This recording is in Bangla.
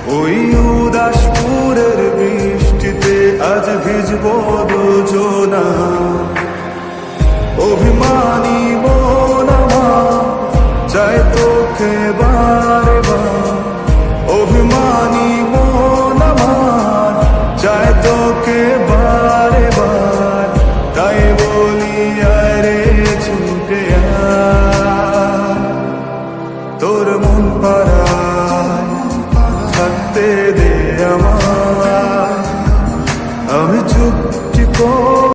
ওই উদাসপুরের বৃষ্টিতে আজ ভিজব দুজনা। অভিমানী মন আমার চাই তোকে বারে বার, অভিমানী মন আমার চাই তোকে বারে বার। তাই বলি আরে ছুটে আয়, তোর মন পাড়ায় থাকতে দে আমায়। আমি চুপটি